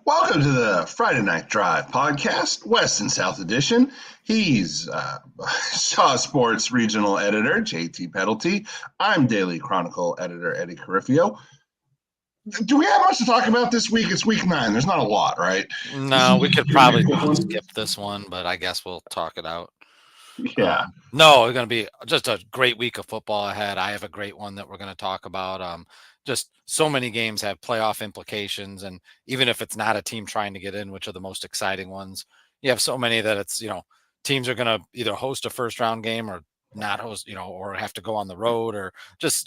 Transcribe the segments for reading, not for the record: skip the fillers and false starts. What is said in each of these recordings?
Welcome to the Friday Night Drive podcast, West and South Edition. He's Shaw Sports Regional Editor, J.T. Pedelty. I'm Daily Chronicle Editor, Eddie Carifio. Do we have much to talk about this week? It's week 9. There's not a lot, right? No, we could probably skip this one, but I guess we'll talk it out. Yeah. No, it's going to be just a great week of football ahead. I have a great one that we're going to talk about. Just so many games have playoff implications, and even if it's not a team trying to get in, which are the most exciting ones, you have so many that it's, teams are going to either host a first round game or not host, or have to go on the road, or just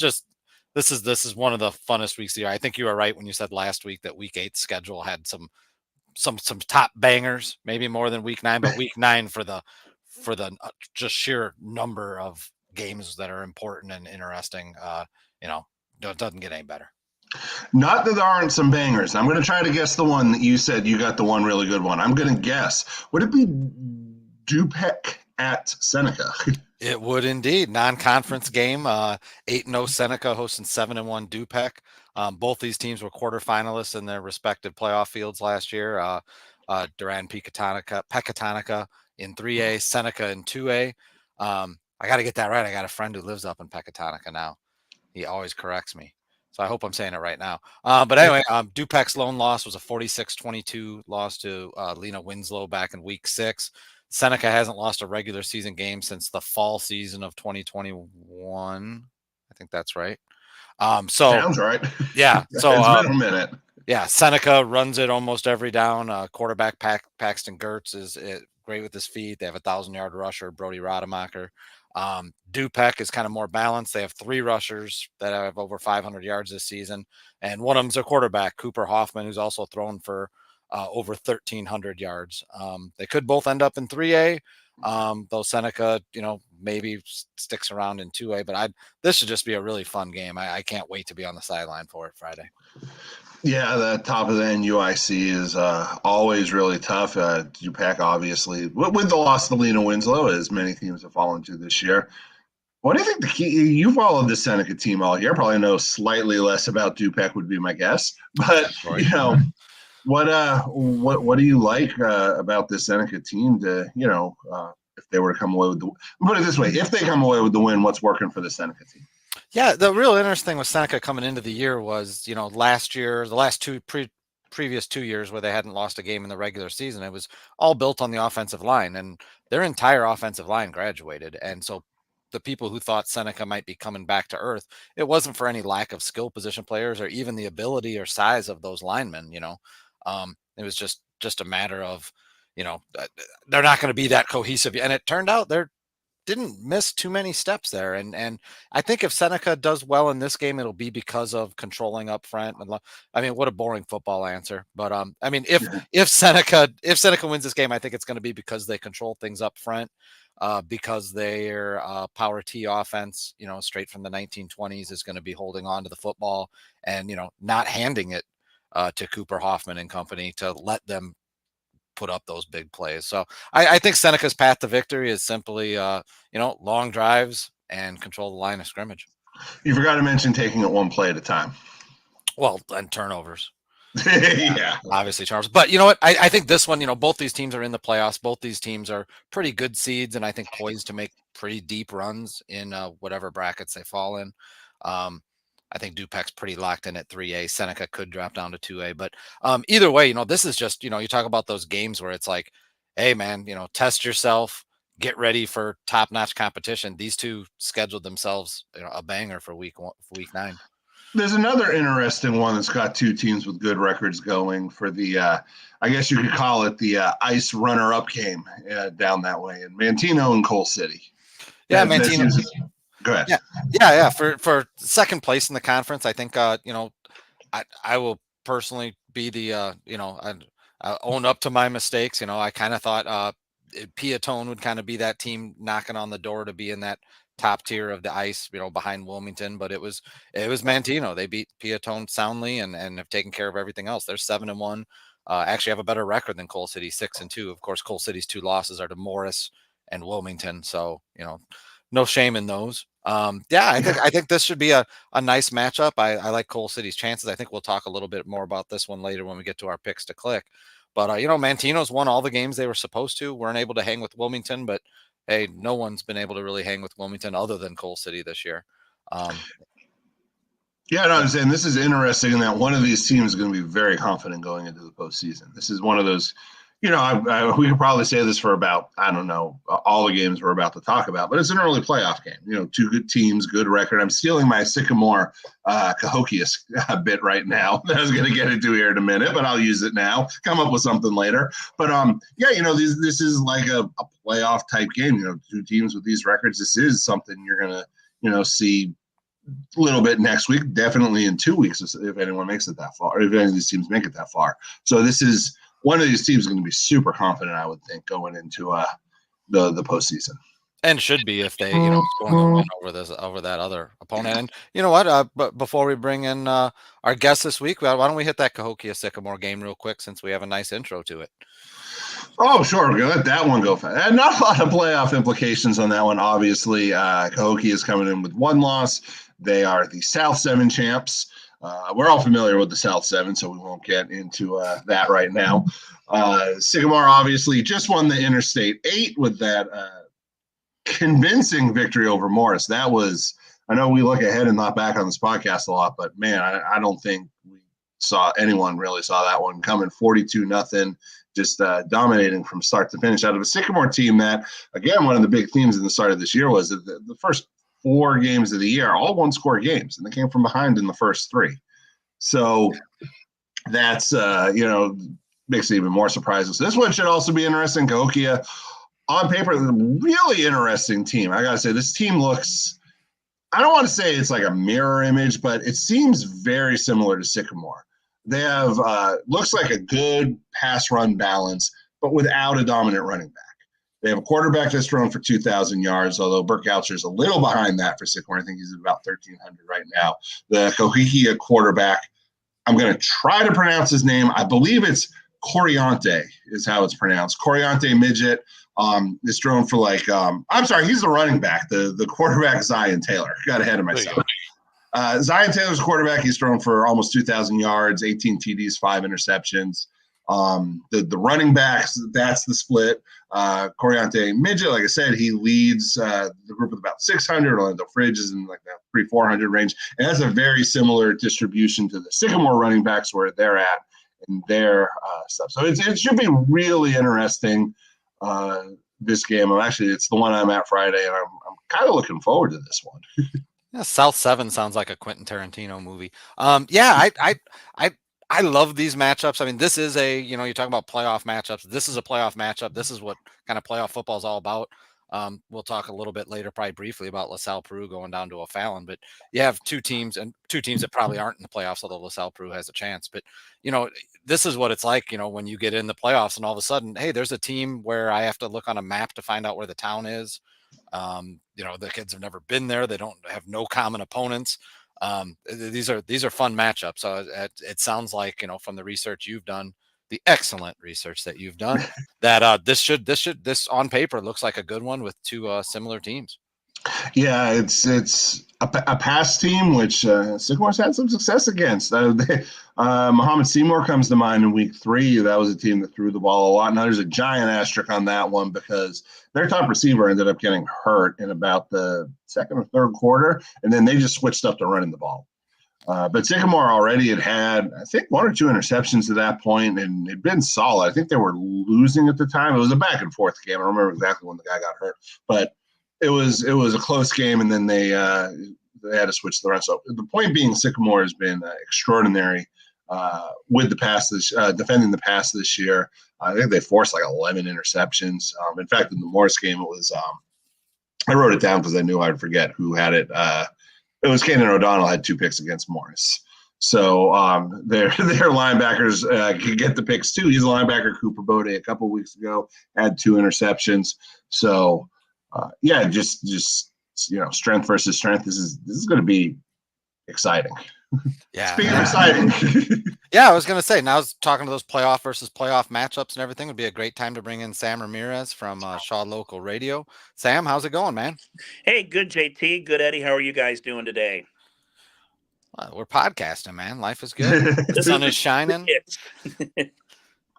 this is one of the funnest weeks of the year. I think you were right when you said last week that week 8 schedule had some top bangers, maybe more than week 9, but week 9 for the just sheer number of games that are important and interesting, it doesn't get any better. Not that there aren't some bangers. I'm going to try to guess the one that you said you got the one really good one. I'm going to guess. Would it be Dupec at Seneca? It would indeed. Non-conference game. 8-0 Seneca hosting 7-1 Dupec. Both these teams were quarterfinalists in their respective playoff fields last year. Duran Pecatonica in 3A, Seneca in 2A. I got to get that right. I got a friend who lives up in Pecatonica now. He always corrects me. So I hope I'm saying it right now. But anyway, Dupec's lone loss was a 46-22 loss to Lena Winslow back in week 6. Seneca hasn't lost a regular season game since the fall season of 2021. I think that's right. Sounds right. Yeah. So it's been a minute. Yeah, Seneca runs it almost every down. Quarterback Paxton Gertz is great with his feet. They have a 1,000-yard rusher, Brody Rademacher. Dupec is kind of more balanced. They have 3 rushers that have over 500 yards this season, and one of them's a quarterback, Cooper Hoffman, who's also thrown for over 1,300 yards. They could both end up in 3A, though Seneca, maybe sticks around in 2A. But this should just be a really fun game. I can't wait to be on the sideline for it Friday. Yeah, the top of the NUIC is always really tough. Dupec, obviously, with the loss to Lena Winslow, as many teams have fallen to this year. What do you think the key? You followed the Seneca team all year. Probably know slightly less about Dupec would be my guess. But what do you like about the Seneca team? To if they were to come away with put it this way, if they come away with the win, what's working for the Seneca team? Yeah, the real interesting thing with Seneca coming into the year was, last year, the last previous 2 years where they hadn't lost a game in the regular season, it was all built on the offensive line, and their entire offensive line graduated. And so the people who thought Seneca might be coming back to earth, it wasn't for any lack of skill position players or even the ability or size of those linemen. It was just a matter of, they're not going to be that cohesive. And it turned out they're didn't miss too many steps there. And I think if Seneca does well in this game, it'll be because of controlling up front. I mean, what a boring football answer. But if Seneca wins this game, I think it's going to be because they control things up front, because their power T offense, straight from the 1920s, is going to be holding on to the football and, not handing it to Cooper Hoffman and company to let them put up those big plays. So I think Seneca's path to victory is simply, long drives and control the line of scrimmage. You forgot to mention taking it one play at a time. Well, and turnovers. Yeah. Obviously turnovers. But you know what? I think this one, both these teams are in the playoffs. Both these teams are pretty good seeds, and I think poised to make pretty deep runs in whatever brackets they fall in. I think Dupec's pretty locked in at 3A. Seneca could drop down to 2A. But either way, this is just, you talk about those games where it's like, hey, man, test yourself, get ready for top-notch competition. These two scheduled themselves a banger for week 9. There's another interesting one that's got 2 teams with good records going for the, I guess you could call it the ICE runner-up game down that way, in Manteno and Coal City. Yeah, Manteno. Go ahead. Yeah. For second place in the conference, I think I will personally be the I own up to my mistakes. I kind of thought Pedelty would kind of be that team knocking on the door to be in that top tier of the ICE, behind Wilmington, but it was Manteno. They beat Pedelty soundly and have taken care of everything else. They're 7-1. Actually have a better record than Coal City, 6-2. Of course, Coal City's 2 losses are to Morris and Wilmington, so no shame in those. I think this should be a nice matchup. I like Coal City's chances. I think we'll talk a little bit more about this one later when we get to our picks to click. But Mantino's won all the games they were supposed to. Weren't able to hang with Wilmington, but hey, no one's been able to really hang with Wilmington other than Coal City this year. Yeah, no, I'm saying this is interesting in that one of these teams is going to be very confident going into the postseason. This is one of those, we could probably say this for about, I don't know, all the games we're about to talk about, but it's an early playoff game. Two good teams, good record. I'm stealing my Sycamore Cahokia bit right now that I was going to get into here in a minute, but I'll use it now. Come up with something later. But this is like a playoff type game. Two teams with these records. This is something you're going to, see a little bit next week, definitely in 2 weeks if anyone makes it that far, or if any of these teams make it that far. So this is one of these teams going to be super confident, I would think, going into the postseason. And should be if they, going to win over that other opponent. And you know what? But before we bring in our guest this week, why don't we hit that Cahokia Sycamore game real quick since we have a nice intro to it? Oh, sure. We're going to let that one go fast. Not a lot of playoff implications on that one. Obviously, Cahokia is coming in with one loss. They are the South 7 champs. We're all familiar with the South 7, so we won't get into that right now. Sycamore obviously just won the Interstate 8 with that convincing victory over Morris. That was, I know we look ahead and not back on this podcast a lot, but man, I don't think anyone really saw that one coming. 42-0, just dominating from start to finish out of a Sycamore team that, again, one of the big themes in the start of this year was that the first 4 games of the year, all one-score games, and they came from behind in the first 3. So that's, makes it even more surprising. So this one should also be interesting. Cahokia, on paper, a really interesting team. I got to say, this team looks, I don't want to say it's like a mirror image, but it seems very similar to Sycamore. They have, looks like a good pass-run balance, but without a dominant running back. They have a quarterback that's thrown for 2,000 yards, although Burke Goucher's a little behind that for Sycamore. I think he's at about 1,300 right now. The Cahokia quarterback, I'm going to try to pronounce his name. I believe it's Coriante is how it's pronounced. Coriante Midget is thrown for I'm sorry, he's the running back. The quarterback, Zion Taylor. Got ahead of myself. Zion Taylor's quarterback. He's thrown for almost 2,000 yards, 18 TDs, 5 interceptions. The running backs, that's the split. Coriante Midget, like I said, he leads the group with about 600. Orlando Fridge is in like that 300-400 range. And that's a very similar distribution to the Sycamore running backs where they're at in their stuff. So it should be really interesting, this game. It's the one I'm at Friday, and I'm kind of looking forward to this one. Yeah, South 7 sounds like a Quentin Tarantino movie. I love these matchups. I mean, this is you're talking about playoff matchups. This is a playoff matchup. This is what kind of playoff football is all about. We'll talk a little bit later, probably briefly, about LaSalle Peru going down to O'Fallon. But you have two teams that probably aren't in the playoffs, although LaSalle Peru has a chance. But, this is what it's like, when you get in the playoffs and all of a sudden, hey, there's a team where I have to look on a map to find out where the town is. The kids have never been there. They don't have no common opponents. These are fun matchups. So it sounds like, from the research you've done, the excellent research that you've done, that this on paper looks like a good one with 2 similar teams. Yeah, it's a pass team, which Sycamore's had some success against. Muhammad Seymour comes to mind in week 3. That was a team that threw the ball a lot. Now there's a giant asterisk on that one because their top receiver ended up getting hurt in about the second or third quarter, and then they just switched up to running the ball. But Sycamore already had, I think, 1 or 2 interceptions at that point, and it'd been solid. I think they were losing at the time. It was a back and forth game. I don't remember exactly when the guy got hurt, but it was a close game, and then they had to switch the run. So the point being, Sycamore has been extraordinary with the pass, defending the pass this year. I think they forced like 11 interceptions. In fact, in the Morris game, it was I wrote it down because I knew I'd forget who had it. It was Kanan O'Donnell had 2 picks against Morris. So their linebackers could get the picks too. He's a linebacker. Cooper Bode a couple weeks ago had 2 interceptions. So just strength versus strength. This is going to be exciting. Yeah. Speaking of exciting. Yeah, I was going to say, now talking to those playoff versus playoff matchups and everything would be a great time to bring in Sam Ramirez from Shaw Local Radio. Sam, how's it going, man? Hey, good JT, good Eddie. How are you guys doing today? We're podcasting, man. Life is good. The sun is shining.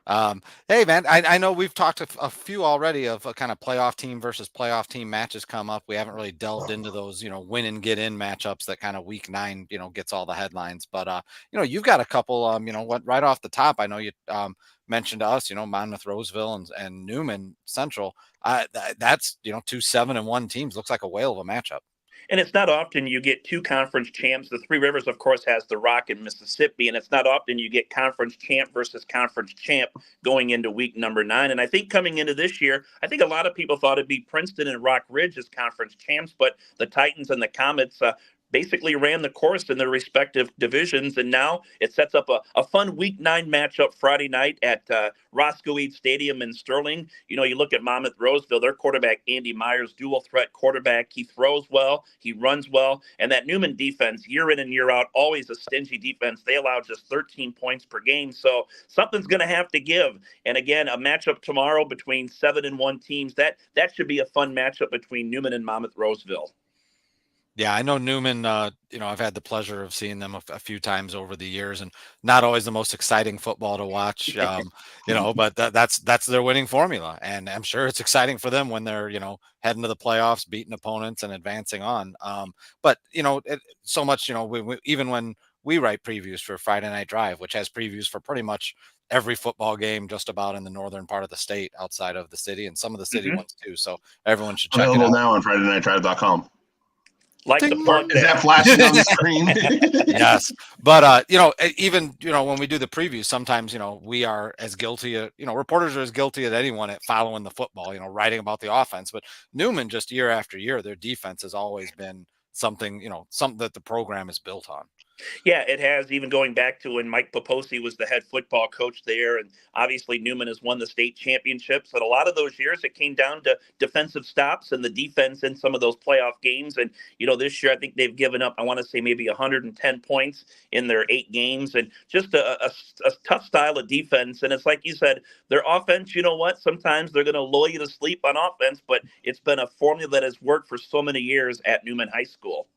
Hey, man, I know we've talked a few already of a kind of playoff team versus playoff team matches come up. We haven't really delved into those, win and get in matchups that kind of week 9, gets all the headlines. But, you've got a couple, what right off the top, I know you mentioned to us, Monmouth, Roseville and Newman Central. That's, 2 7-1 teams. Looks like a whale of a matchup. And it's not often you get 2 conference champs. The Three Rivers, of course, has the Rock in Mississippi, and it's not often you get conference champ versus conference champ going into week number 9. And I think coming into this year, I think a lot of people thought it'd be Princeton and Rock Ridge as conference champs, but the Titans and the Comets basically ran the course in their respective divisions, and now it sets up a fun week 9 matchup Friday night at Roscoe Eads Stadium in Sterling. You look at Monmouth Roseville, their quarterback Andy Myers, dual threat quarterback. He throws well, he runs well, and that Newman defense, year in and year out, always a stingy defense. They allow just 13 points per game, so something's going to have to give. And again, a matchup tomorrow between 7-1 teams. That should be a fun matchup between Newman and Monmouth Roseville. Yeah, I know Newman, I've had the pleasure of seeing them a few times over the years, and not always the most exciting football to watch, but that's their winning formula. And I'm sure it's exciting for them when they're, heading to the playoffs, beating opponents and advancing on. But so much, even when we write previews for Friday Night Drive, which has previews for pretty much every football game just about in the northern part of the state outside of the city, and some of the city ones too. So everyone should check it out. Available now on FridayNightDrive.com. Like the plug. Is that flashing on the screen? Yes. But, even, when we do the preview, sometimes, we are as guilty, reporters are as guilty as anyone at following the football, writing about the offense. But Newman, just year after year, their defense has always been something that the program is built on. Yeah, it has, even going back to when Mike Poposi was the head football coach there. And obviously Newman has won the state championships. And a lot of those years, it came down to defensive stops and the defense in some of those playoff games. And, this year, I think they've given up, I want to say maybe 110 points in their 8 games. And just a tough style of defense. And it's like you said, their offense, sometimes they're going to lull you to sleep on offense. But it's been a formula that has worked for so many years at Newman High School.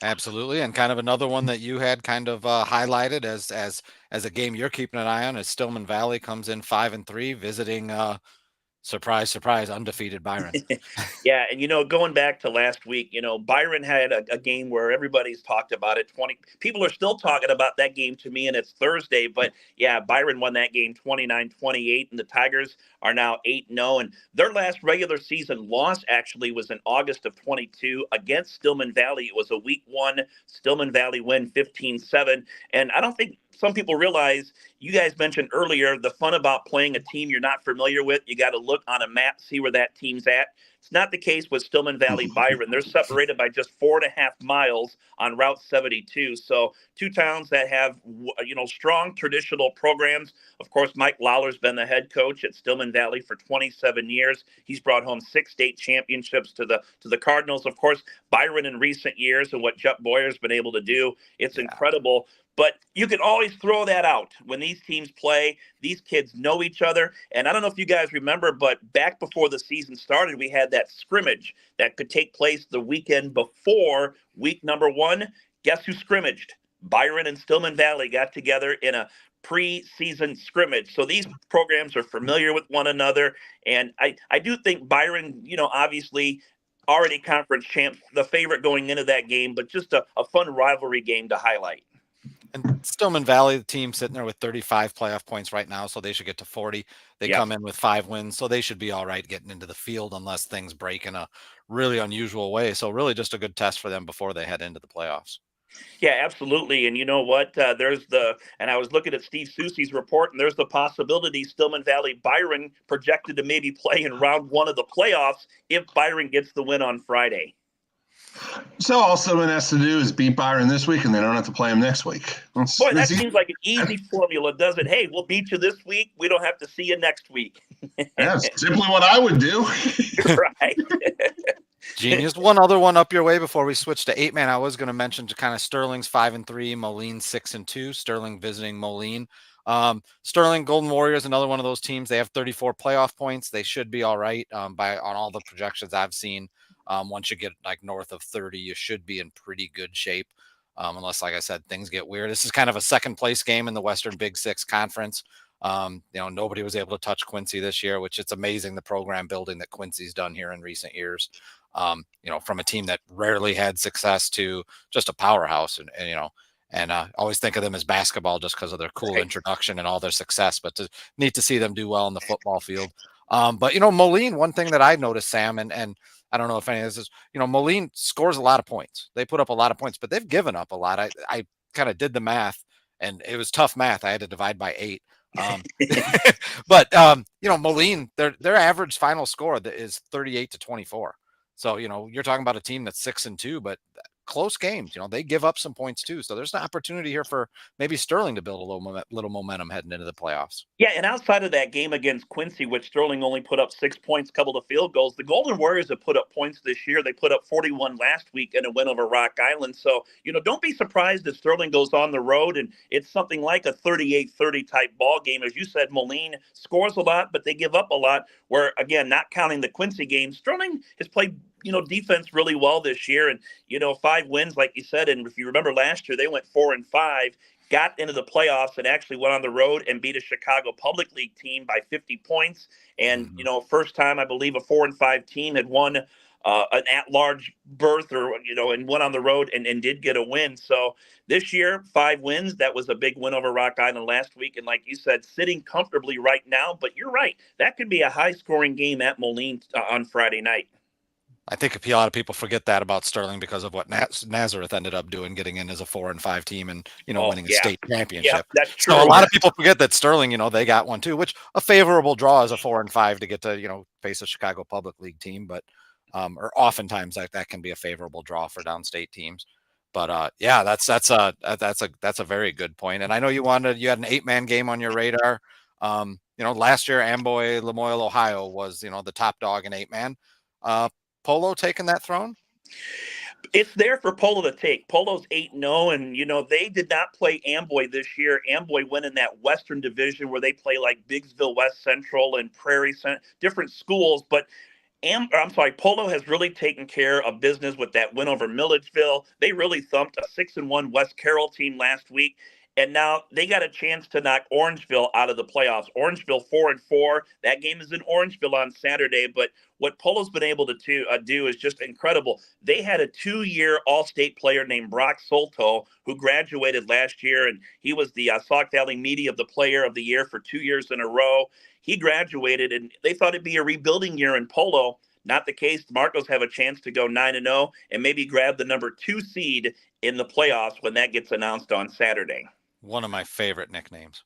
Absolutely. And kind of another one that you had kind of highlighted as a game you're keeping an eye on is Stillman Valley comes in 5-3 visiting surprise, surprise, undefeated Byron. Yeah. And, going back to last week, Byron had a game where everybody's talked about it. People are still talking about that game to me, and it's Thursday. But, yeah, Byron won that game 29-28, and the Tigers are now 8-0. And their last regular season loss actually was in August of 22 against Stillman Valley. It was a week 1 Stillman Valley win 15-7. And I don't think some people realize, you guys mentioned earlier, the fun about playing a team you're not familiar with. You got to look on a map, see where that team's at. It's not the case with Stillman Valley Byron. They're separated by just 4.5 miles on Route 72. So 2 towns that have, strong traditional programs. Of course, Mike Lawler's been the head coach at Stillman Valley for 27 years. He's brought home 6 state championships to the Cardinals. Of course, Byron in recent years and what Jupp Boyer's been able to do, it's incredible. But you can always throw that out when these teams play. These kids know each other. And I don't know if you guys remember, but back before the season started, we had that scrimmage that could take place the weekend before week number 1. Guess who scrimmaged? Byron and Stillman Valley got together in a preseason scrimmage. So these programs are familiar with one another. And I do think Byron, obviously already conference champ, the favorite going into that game, but just a fun rivalry game to highlight. And Stillman Valley, the team sitting there with 35 playoff points right now, so they should get to 40. They come in with 5 wins, so they should be all right getting into the field unless things break in a really unusual way. So really just a good test for them before they head into the playoffs. Yeah, absolutely. And you know what? And I was looking at Steve Soucy's report, and there's the possibility Stillman Valley Byron projected to maybe play in round 1 of the playoffs if Byron gets the win on Friday. So all Stillman has to do is beat Byron this week, and they don't have to play him next week. Boy, that seems like an easy formula, does it? Hey, we'll beat you this week. We don't have to see you next week. That's simply what I would do. Right. Genius. One other one up your way before we switch to 8-man. I was going to mention to kind of Sterling's 5-3, Moline 6-2. Sterling visiting Moline. Sterling Golden Warriors, another one of those teams. They have 34 playoff points. They should be all right on all the projections I've seen. Once you get like north of 30, you should be in pretty good shape. Unless, like I said, things get weird. This is kind of a second place game in the Western Big Six Conference. Nobody was able to touch Quincy this year, which it's amazing the program building that Quincy's done here in recent years. From a team that rarely had success to just a powerhouse, and always think of them as basketball just because of their cool introduction and all their success, but neat to see them do well in the football field. But Moline, one thing that I noticed, Sam, and I don't know if any of this is, Moline scores a lot of points. They put up a lot of points, but they've given up a lot. I kind of did the math, and it was tough math. I had to divide by 8. But Moline, their average final score is 38-24. So, you're talking about a team that's 6-2, but close games, they give up some points too. So there's an opportunity here for maybe Sterling to build a little momentum heading into the playoffs. Yeah, and outside of that game against Quincy, which Sterling only put up 6 points, couple of field goals, the Golden Warriors have put up points this year. They put up 41 last week in a win over Rock Island. So, don't be surprised if Sterling goes on the road and it's something like a 38-30 type ball game. As you said, Moline scores a lot, but they give up a lot, where, again, not counting the Quincy game, Sterling has played defense really well this year. And, 5 wins, like you said. And if you remember last year, they went 4-5, got into the playoffs, and actually went on the road and beat a Chicago Public League team by 50 points. And, first time, I believe, a 4-5 team had won an at-large berth and went on the road and did get a win. So this year, 5 wins. That was a big win over Rock Island last week. And like you said, sitting comfortably right now. But you're right. That could be a high-scoring game at Moline on Friday night. I think a lot of people forget that about Sterling because of what Nazareth ended up doing, getting in as a 4-5 team and, winning a state championship. Yeah, that's true. So a lot of people forget that Sterling, they got one too, which a favorable draw is a 4-5 to get to, face a Chicago Public League team. But, or oftentimes that can be a favorable draw for downstate teams. But that's a very good point. And I know you had an 8-man game on your radar. Last year, Amboy Lamoille, Ohio was, the top dog in 8-man. Polo taking that throne? It's there for Polo to take. Polo's 8-0, and, they did not play Amboy this year. Amboy went in that Western Division where they play like Biggsville West Central and Prairie Center, different schools. But Polo has really taken care of business with that win over Milledgeville. They really thumped a 6-1 West Carroll team last week. And now they got a chance to knock Orangeville out of the playoffs. Orangeville 4-4. That game is in Orangeville on Saturday. But what Polo's been able to do is just incredible. They had a 2-year All-State player named Brock Solto who graduated last year, and he was the Sauk Valley Media of the Player of the Year for 2 years in a row. He graduated, and they thought it'd be a rebuilding year in Polo. Not the case. The Marcos have a chance to go 9-0 and maybe grab the number 2 seed in the playoffs when that gets announced on Saturday. One of my favorite nicknames.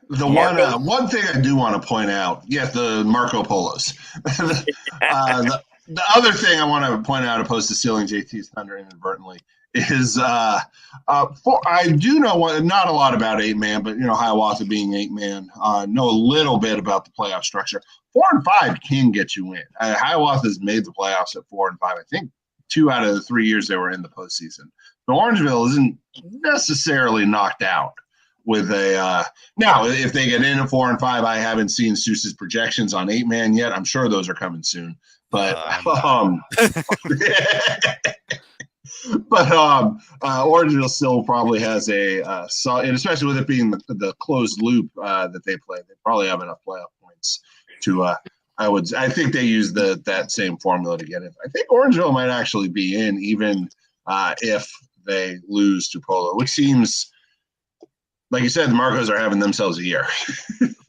One thing I do want to point out, yes, the Marco Polos. The other thing I want to point out, opposed to stealing JT's thunder inadvertently, is I do know not a lot about 8-man, but Hiawatha being 8-man, know a little bit about the playoff structure. 4-5 can get you in. Hiawatha's made the playoffs at 4-5. I think 2 out of the 3 years they were in the postseason. So Orangeville isn't necessarily knocked out with a now if they get in at 4-5. I haven't seen Seuss's projections on 8-man yet. I'm sure those are coming soon. But Orangeville still probably has and especially with it being the closed loop that they play, they probably have enough playoff points to I think they use that same formula to get in. I think Orangeville might actually be in even if they lose to Polo, which seems, like you said, the Marcos are having themselves a year.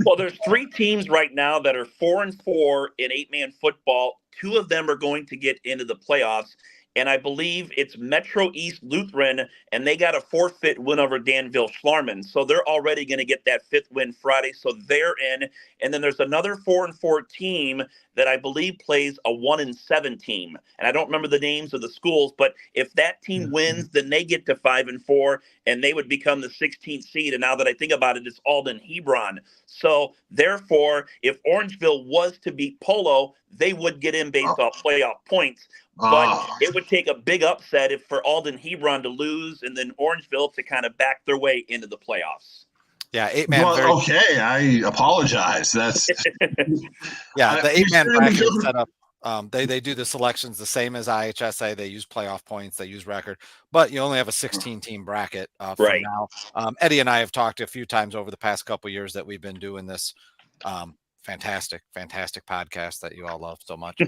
Well, there's 3 teams right now that are 4-4 in 8-man football. 2 of them are going to get into the playoffs. and I believe it's Metro East Lutheran, and they got a forfeit win over Danville Schlarman. So they're already going to get that 5th win Friday, so they're in. And then there's another 4-4 team that I believe plays a 1-7 team. And I don't remember the names of the schools, but if that team wins, then they get to 5-4, and they would become the 16th seed. And now that I think about it, it's Alden Hebron. So therefore, if Orangeville was to beat Polo, they would get in based off playoff points. But it would take a big upset if for Alden Hebron to lose and then Orangeville to kind of back their way into the playoffs. Yeah, 8-man. Well, okay, I apologize. That's yeah, the 8-man bracket is set up. They do the selections the same as IHSA. They use playoff points, they use record, but you only have a 16-team bracket for now. Eddie and I have talked a few times over the past couple of years that we've been doing this fantastic podcast that you all love so much.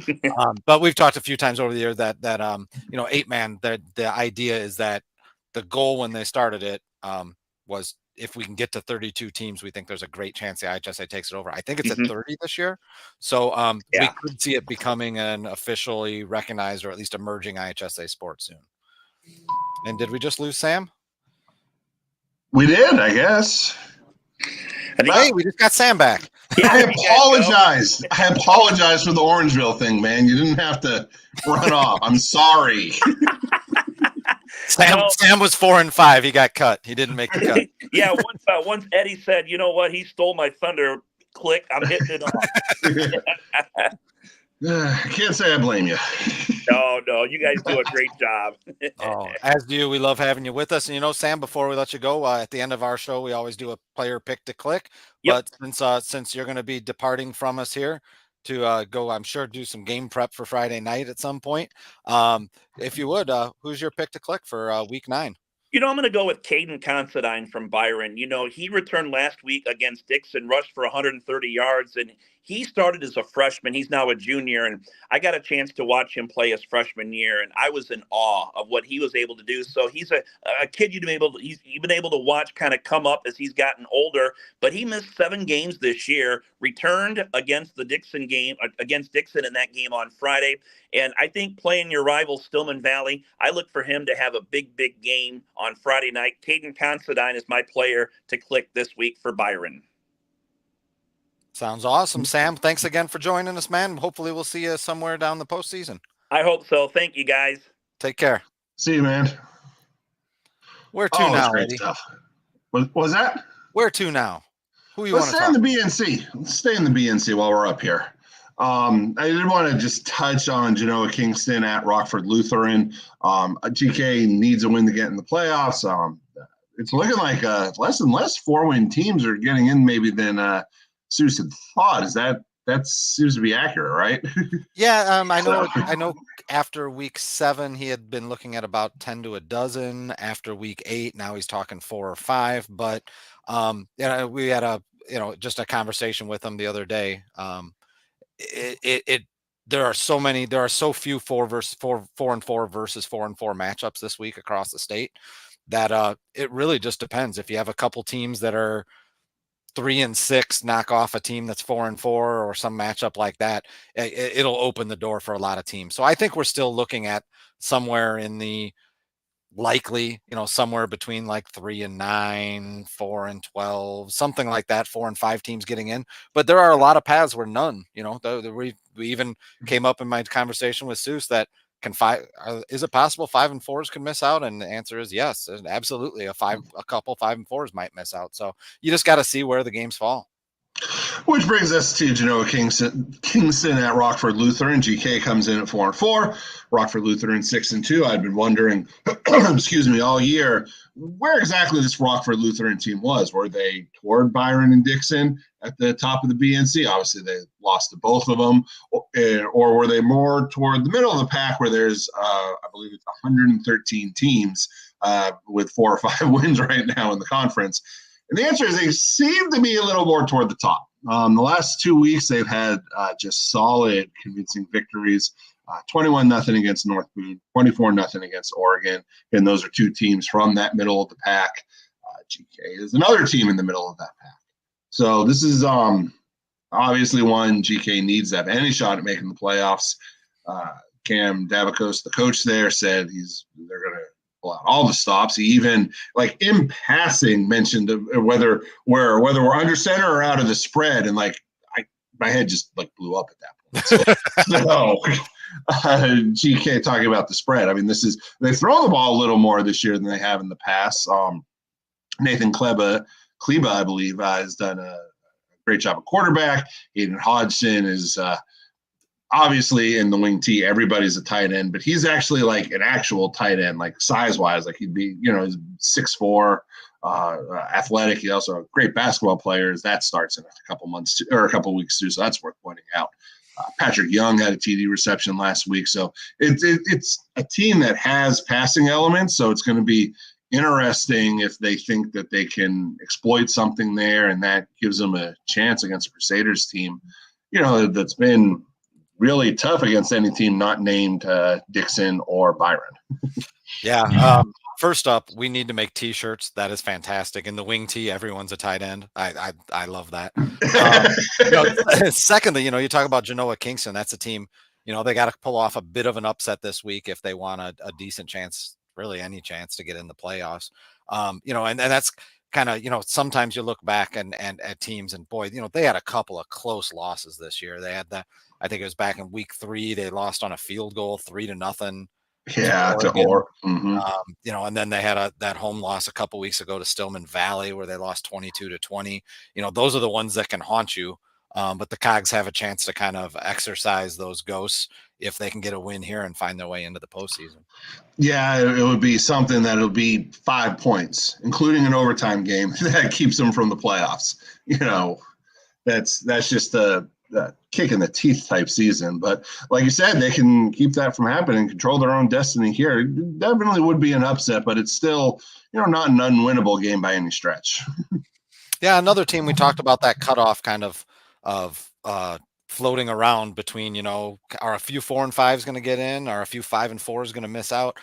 But we've talked a few times over the year that 8-man, the idea is that the goal when they started it was, if we can get to 32 teams, we think there's a great chance the IHSA takes it over. I think it's at 30 this year. So we could see it becoming an officially recognized or at least emerging IHSA sport soon. And did we just lose Sam? We did, I guess. Hey, we just got Sam back. Yeah, I apologize. I apologize for the Orangeville thing, man. You didn't have to run off. I'm sorry. Sam was 4-5. He got cut. He didn't make the cut. Yeah, once Eddie said, "You know what? He stole my thunder." Click. I'm hitting it off. I can't say I blame you. No, you guys do a great job. As do you. We love having you with us. And Sam, before we let you go, at the end of our show, we always do a player pick to click. Yep. But since you're going to be departing from us here to go, I'm sure, do some game prep for Friday night at some point. If you would, who's your pick to click for week 9? I'm going to go with Caden Considine from Byron. He returned last week against Dixon, rushed for 130 yards, and he started as a freshman. He's now a junior, and I got a chance to watch him play his freshman year, and I was in awe of what he was able to do. So he's a kid you've been able to watch kind of come up as he's gotten older, but he missed 7 games this year, returned against the Dixon game, against Dixon in that game on Friday. And I think playing your rival Stillman Valley, I look for him to have a big game on Friday night. Caden Considine is my player to click this week for Byron. Sounds awesome, Sam. Thanks again for joining us, man. Hopefully we'll see you somewhere down the postseason. I hope so. Thank you, guys. Take care. See you, man. Where to now, great Eddie? Stuff. What was that? Where to now? Who you want to talk? Let's stay in the BNC. Let's stay in the BNC while we're up here. I did want to just touch on Genoa Kingston at Rockford Lutheran. GK needs a win to get in the playoffs. It's looking like less and less 4-win teams are getting in maybe than Seuss had thought. That seems to be accurate, right? Yeah, I know after week 7 he had been looking at about 10 to a dozen. After week 8, now he's talking 4 or 5. But we had just a conversation with him the other day. There are so few 4 and 4 versus 4 and 4 matchups this week across the state that it really just depends. If you have a couple teams that are 3 and 6 knock off a team that's 4 and 4 or some matchup like that, it'll open the door for a lot of teams. So I think we're still looking at somewhere in the likely, somewhere between like 3 and 9, 4 and 12, something like that, 4 and 5 teams getting in. But there are a lot of paths where none, we even came up in my conversation with Seuss that is it possible 5 and 4s can miss out? And the answer is yes, absolutely. A couple 5 and 4s might miss out. So you just got to see where the games fall. Which brings us to Genoa Kingston at Rockford Lutheran. GK comes in at 4 and 4. Rockford Lutheran 6 and 2. I've been wondering, all year, where exactly this Rockford Lutheran team was. Were they toward Byron and Dixon at the top of the BNC? Obviously, they lost to both of them. Or were they more toward the middle of the pack where there's, I believe it's 113 teams with 4 or 5 wins right now in the conference? And the answer is they seem to be a little more toward the top. The last 2 weeks, they've had just solid, convincing victories. 21-0 against North Boone, 24-0 against Oregon. And those are 2 teams from that middle of the pack. GK is another team in the middle of that pack. So this is obviously one GK needs to have any shot at making the playoffs. Cam Davicos, the coach there, said they're going to pull out all the stops. He even, like in passing, mentioned whether we're under center or out of the spread, and like my head just like blew up at that point. So GK talking about the spread. I mean, they throw the ball a little more this year than they have in the past. Nathan Kleba, I believe, has done a great job at quarterback. Aiden Hodgson is obviously in the wing T. Everybody's a tight end, but he's actually like an actual tight end, like size-wise. Like he'd be, he's 6'4", athletic. He's also a great basketball player. That starts in a couple months or a couple weeks too, so that's worth pointing out. Patrick Young had a TD reception last week, so it's a team that has passing elements. So it's going to be interesting if they think that they can exploit something there, and that gives them a chance against a Crusaders team, that's been really tough against any team not named Dixon or Byron. Yeah. First up, we need to make T-shirts. That is fantastic. In the wing tee, everyone's a tight end. I love that. Secondly, you talk about Genoa Kingston. That's a team, they got to pull off a bit of an upset this week if they want a decent chance, really any chance to get in the playoffs. And that's kind of, sometimes you look back and at teams and boy, they had a couple of close losses this year. They had I think it was back in week 3, they lost on a field goal 3-0. Yeah, to Oregon. Mm-hmm. And then they had that home loss a couple weeks ago to Stillman Valley where they lost 22-20. Those are the ones that can haunt you. But the Cogs have a chance to kind of exercise those ghosts if they can get a win here and find their way into the postseason. Yeah, it would be something that'll be 5 points, including an overtime game that keeps them from the playoffs. That's just a kick in the teeth type season. But like you said, they can keep that from happening, control their own destiny here. It definitely would be an upset, but it's still, not an unwinnable game by any stretch. Yeah, another team we talked about that cutoff kind of floating around between, are a few 4 and 5s going to get in? Are a few 5 and 4s going to miss out?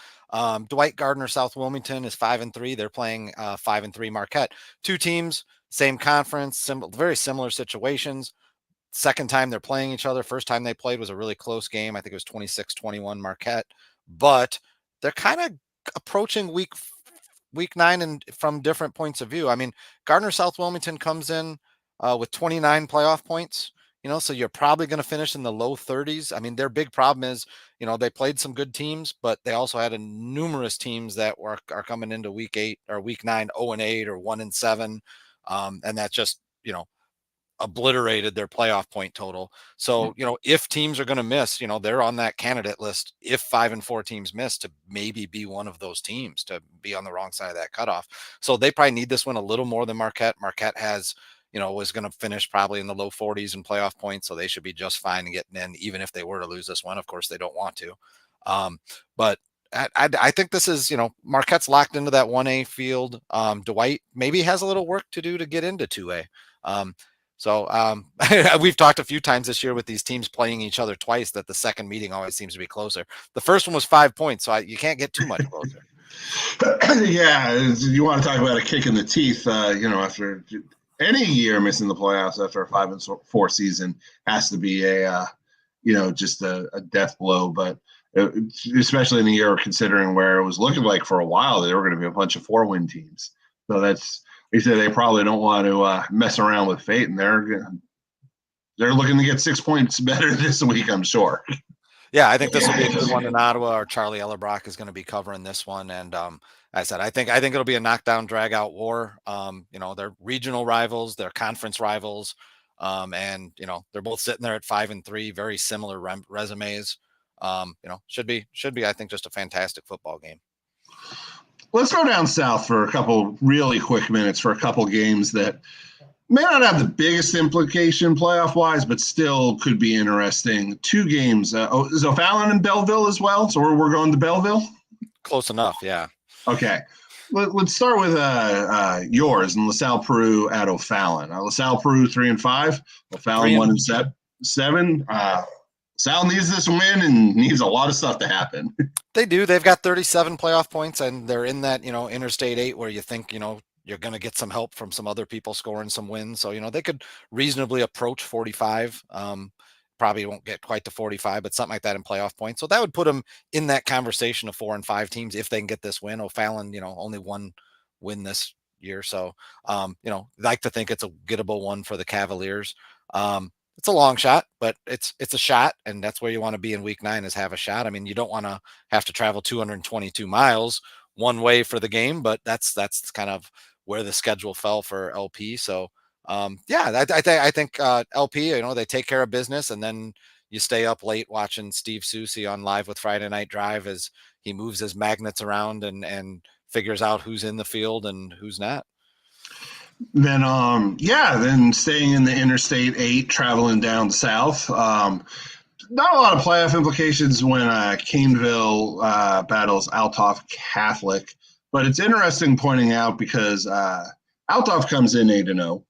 Dwight Gardner, South Wilmington is 5-3. They're playing 5-3 Marquette. 2 teams, same conference, very similar situations. Second time they're playing each other. First time they played was a really close game. I think it was 26-21 Marquette, but they're kind of approaching week 9 and from different points of view. I mean, Gardner South Wilmington comes in with 29 playoff points, so you're probably going to finish in the low 30s. I mean, their big problem is, they played some good teams, but they also had numerous teams that are coming into week 8 or week 9, 0-8 or 1-7. And that just, obliterated their playoff point total. So, if teams are going to miss, they're on that candidate list. If 5 and 4 teams miss, to maybe be one of those teams, to be on the wrong side of that cutoff. So they probably need this one a little more than Marquette. Marquette has, was going to finish probably in the low 40s in playoff points. So they should be just fine and getting in, even if they were to lose this one. Of course, they don't want to. But I think this is, Marquette's locked into that 1A field. Dwight maybe has a little work to do to get into 2A. So we've talked a few times this year with these teams playing each other twice that the second meeting always seems to be closer. The first one was 5 points, so you can't get too much closer. Yeah, you want to talk about a kick in the teeth, after any year missing the playoffs after a 5 and 4 season has to be just a death blow. But especially in the year considering where it was looking like for a while, they were going to be a bunch of 4-win teams. So he said they probably don't want to mess around with fate, and they're looking to get 6 points better this week, I'm sure. Yeah, I think this will be a good one in Ottawa. Or Charlie Ellerbrock is going to be covering this one, and I think it'll be a knockdown, drag-out war. They're regional rivals, they're conference rivals, and they're both sitting there at 5-3, very similar resumes. Should be I think just a fantastic football game. Let's go down south for a couple really quick minutes for a couple games that may not have the biggest implication playoff-wise, but still could be interesting. 2 games. Is O'Fallon in Belleville as well? So we're going to Belleville? Close enough, yeah. Okay. Let's start with yours and LaSalle Peru at O'Fallon. LaSalle Peru 3-5. O'Fallon 1-7. Sal needs this win and needs a lot of stuff to happen. They do. They've got 37 playoff points, and they're in that, Interstate 8 where you think, you're going to get some help from some other people scoring some wins. So, they could reasonably approach 45. probably won't get quite to 45, but something like that in playoff points. So that would put them in that conversation of 4 and 5 teams if they can get this win. O'Fallon, only one win this year. So, like to think it's a gettable one for the Cavaliers. It's a long shot, but it's a shot, and that's where you want to be in week 9 is have a shot. I mean, you don't want to have to travel 222 miles one way for the game, but that's kind of where the schedule fell for LP. So, I think LP, they take care of business, and then you stay up late watching Steve Susie on Live with Friday Night Drive as he moves his magnets around and figures out who's in the field and who's not. Then, then staying in the Interstate 8, traveling down south. Not a lot of playoff implications when Caneville battles Althoff Catholic, but it's interesting pointing out because Althoff comes in 8-0.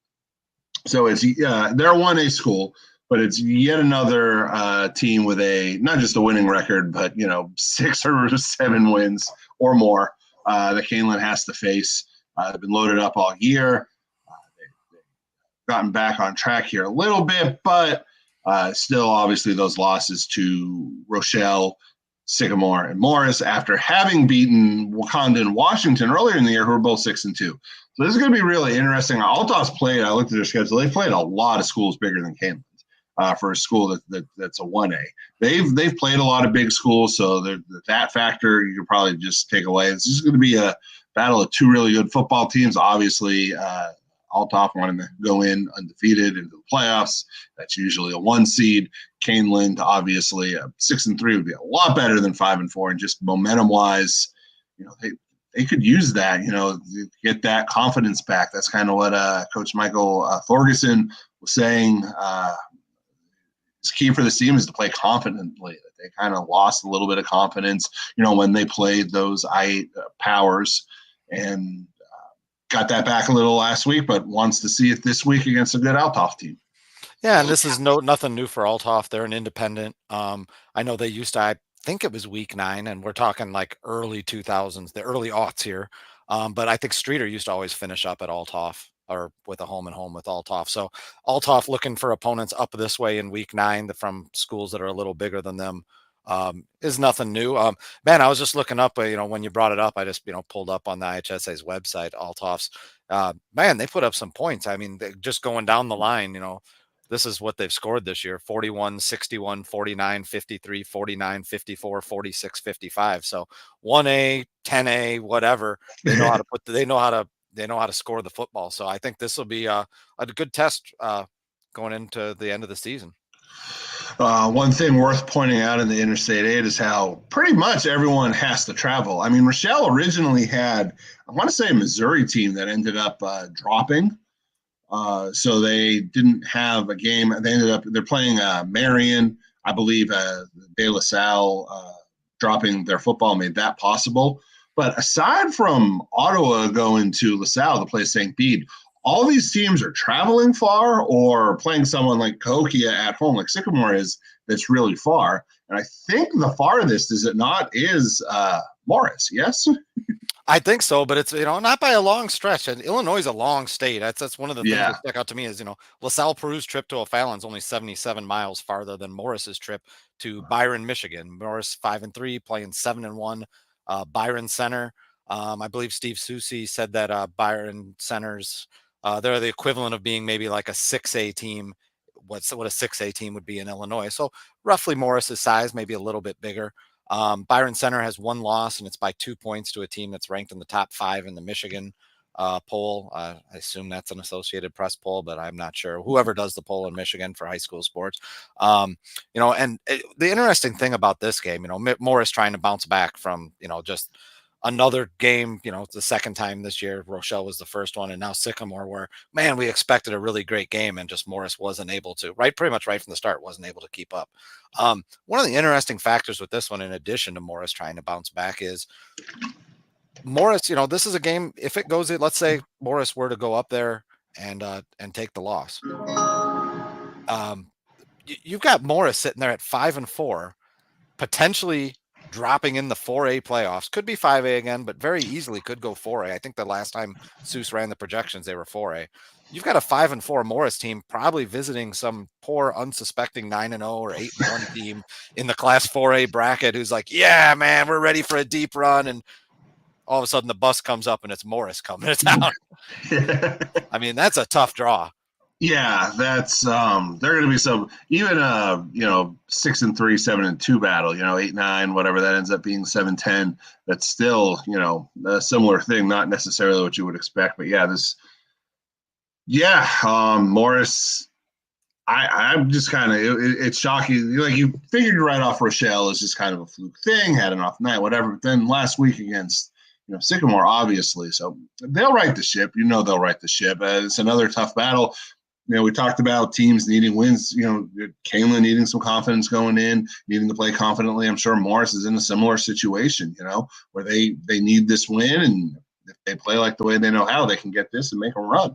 So it's they're a 1A school, but it's yet another team with not just a winning record, but 6 or 7 wins or more that Canelan has to face. They've been loaded up all year. They've gotten back on track here a little bit, but still, obviously, those losses to Rochelle, Sycamore, and Morris after having beaten Wakanda and Washington earlier in the year, who were both 6-2. So this is going to be really interesting. Althoff's played. I looked at their schedule. They played a lot of schools bigger than Canelan for a school that's a 1A. They've played a lot of big schools, so that factor you could probably just take away. This is going to be a battle of 2 really good football teams. Obviously, Althoff wanting to go in undefeated into the playoffs. That's usually a 1 seed. Canelan, obviously, 6-3 would be a lot better than 5-4, and just momentum-wise, they could use that, get that confidence back. That's kind of what Coach Michael Thorgerson was saying. It's key for this team is to play confidently. They kind of lost a little bit of confidence, when they played those I-8 powers, and got that back a little last week, but wants to see it this week against a good Althoff team. Yeah, and this is nothing new for Althoff. They're an independent. I know they used to, I think it was week 9, and we're talking like early 2000s, the early aughts here. But I think Streeter used to always finish up at Althoff or with a home and home with Althoff. So Althoff looking for opponents up this way in week 9 from schools that are a little bigger than them. Is nothing new. Man, I was just looking up, when you brought it up, I just, pulled up on the IHSA's website, Althoff's, man, they put up some points. I mean, just going down the line, this is what they've scored this year: 41, 61, 49, 53, 49, 54, 46, 55. So 1A, 10A, whatever, they know how to they know how to score the football. So I think this will be a good test going into the end of the season. One thing worth pointing out in the Interstate 8 is how pretty much everyone has to travel. I mean, Rochelle originally had, I want to say, a Missouri team that ended up dropping. So they didn't have a game. They're playing Marion, I believe, De La Salle dropping their football made that possible. But aside from Ottawa going to La Salle to play St. Bede, all these teams are traveling far or playing someone like Cahokia at home, like Sycamore is, that's really far. And I think the farthest, is it not, is Morris, yes? I think so, but it's, not by a long stretch. And Illinois is a long state. That's one of the things that stuck out to me is, LaSalle Peru's trip to O'Fallon is only 77 miles farther than Morris's trip to Byron, Michigan. Morris 5-3, playing 7-1. Byron Center. I believe Steve Susie said that Byron Centers, they're the equivalent of being maybe like a 6A team. What a 6A team would be in Illinois. So roughly Morris's size, maybe a little bit bigger. Byron Center has 1 loss, and it's by 2 points to a team that's ranked in the top 5 in the Michigan poll. I assume that's an Associated Press poll, but I'm not sure. Whoever does the poll in Michigan for high school sports, and the interesting thing about this game, Morris trying to bounce back from, just another game, it's the second time this year. Rochelle was the first one, and now Sycamore, where, man, we expected a really great game, and just Morris wasn't able to, pretty much right from the start, wasn't able to keep up. One of the interesting factors with this one, in addition to Morris trying to bounce back, is Morris, this is a game, if it goes, let's say Morris were to go up there and take the loss. You've got Morris sitting there at 5-4, potentially dropping in the 4A playoffs. Could be 5A again, but very easily could go 4A. I think the last time Seuss ran the projections, they were 4A. You've got a 5-4 Morris team probably visiting some poor, unsuspecting 9-0 or 8-1 team in the Class 4A bracket who's like, yeah, man, we're ready for a deep run. And all of a sudden the bus comes up and it's Morris coming to town. I mean, that's a tough draw. Yeah, that's there are going to be some even 6-3, 7-2 battle. 8-9, whatever that ends up being, 7-10. That's still a similar thing, not necessarily what you would expect, but Morris. I'm just kind of it's shocking. Like you figured right off Rochelle is just kind of a fluke thing, had an off night, whatever. But then last week against Sycamore, obviously, so they'll right the ship. They'll right the ship. It's another tough battle. We talked about teams needing wins. Kalen needing some confidence going in, needing to play confidently. I'm sure Morris is in a similar situation, where they need this win, and if they play like the way they know how, they can get this and make a run.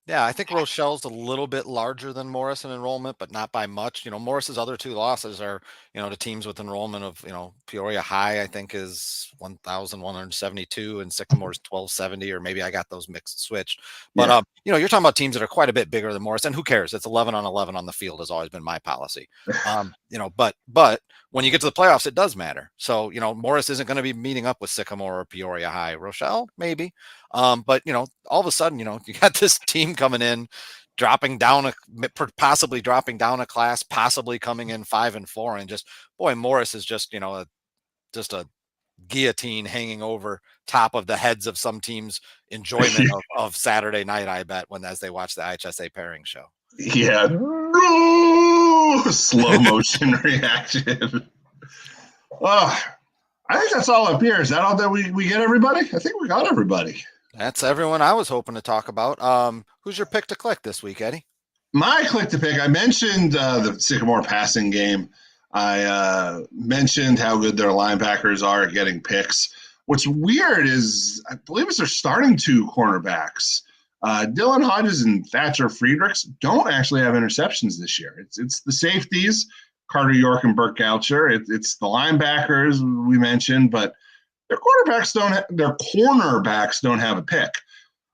Yeah, I think Rochelle's a little bit larger than Morris in enrollment, but not by much. Morris's other two losses are, to teams with enrollment of, Peoria High, I think is 1,172 and Sycamore's 1,270, or maybe I got those mixed switched. But, you're talking about teams that are quite a bit bigger than Morris, and who cares? It's 11 on 11 on the field has always been my policy. But when you get to the playoffs, it does matter. So, Morris isn't going to be meeting up with Sycamore or Peoria High. Rochelle, maybe. But all of a sudden, you got this team coming in, possibly dropping down a class, possibly coming in 5-4, and just Morris is just just a guillotine hanging over top of the heads of some teams' enjoyment of Saturday night. I bet as they watch the IHSA pairing show. Yeah, slow motion reaction. Oh, I think that's all up here. Is that all that we get everybody? I think we got everybody. That's everyone I was hoping to talk about. Who's your pick to click this week, Eddie? My click to pick, I mentioned the Sycamore passing game. I mentioned how good their linebackers are at getting picks. What's weird is I believe it's their starting two cornerbacks. Dylan Hodges and Thatcher Friedrichs don't actually have interceptions this year. It's the safeties, Carter York and Burke Goucher. It's the linebackers we mentioned, but their cornerbacks don't have a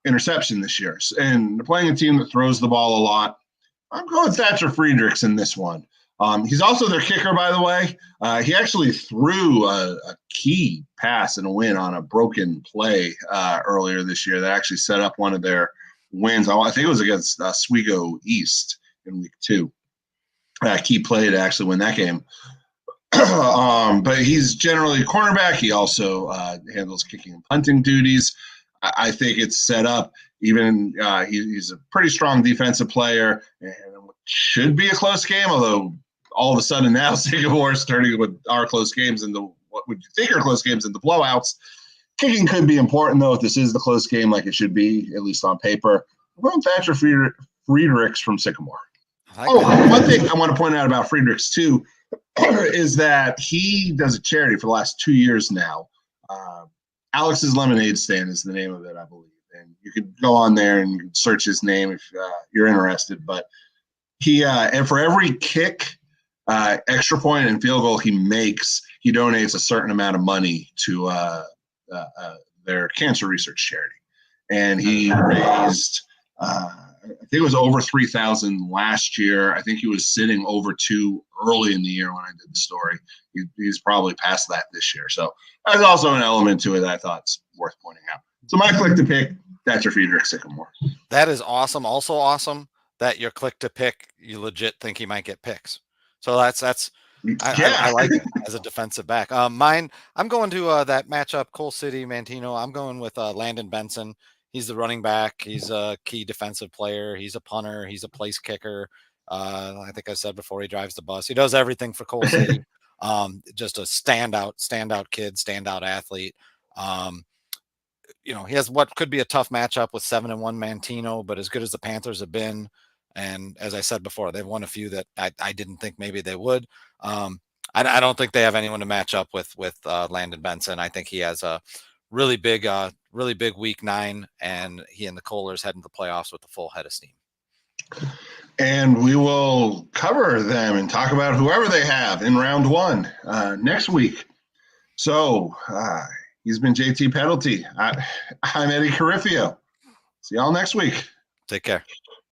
interception this year. And they're playing a team that throws the ball a lot. I'm going Thatcher Friedrichs in this one. He's also their kicker, by the way. He actually threw a key pass and a win on a broken play earlier this year that actually set up one of their wins. I think it was against Oswego East in week 2. Key play to actually win that game. But he's generally a cornerback. He also handles kicking and punting duties. I think it's set up. Even he's a pretty strong defensive player, and should be a close game. Although all of a sudden now Sycamore is turning with our close games into what would you think are close games into blowouts. Kicking could be important though if this is the close game, like it should be at least on paper. Well, Thatcher Friedrichs from Sycamore. One thing I want to point out about Friedrichs too is that he does a charity for the last 2 years now. Alex's Lemonade Stand is the name of it, I believe. And you could go on there and search his name if you're interested. But he, and for every kick, extra point, and field goal he makes, he donates a certain amount of money to their cancer research charity. And he raised, I think it was over 3,000 last year. I think he was sitting over 2 early in the year when I did the story. He's probably past that this year. So there's also an element to it that I thought is worth pointing out. So my click to pick, Thatcher Friedrich Sycamore. That is awesome. Also awesome that your click to pick, you legit think he might get picks. So that's I like it as a defensive back. Mine, I'm going to that matchup, Coal City, Mantino. I'm going with Landon Benson. He's the running back. He's a key defensive player. He's a punter. He's a place kicker. I think I said before, he drives the bus. He does everything for Coal City. Just a standout kid, standout athlete. He has what could be a tough matchup with 7-1 Mantino, but as good as the Panthers have been, and as I said before, they've won a few that I didn't think maybe they would. I don't think they have anyone to match up with Landon Benson. I think he has a really big week 9, and he and the Kohlers head into the playoffs with a full head of steam. And we will cover them and talk about whoever they have in round 1 next week. So he's been JT Pedelty. I'm Eddie Carifio. See y'all next week. Take care.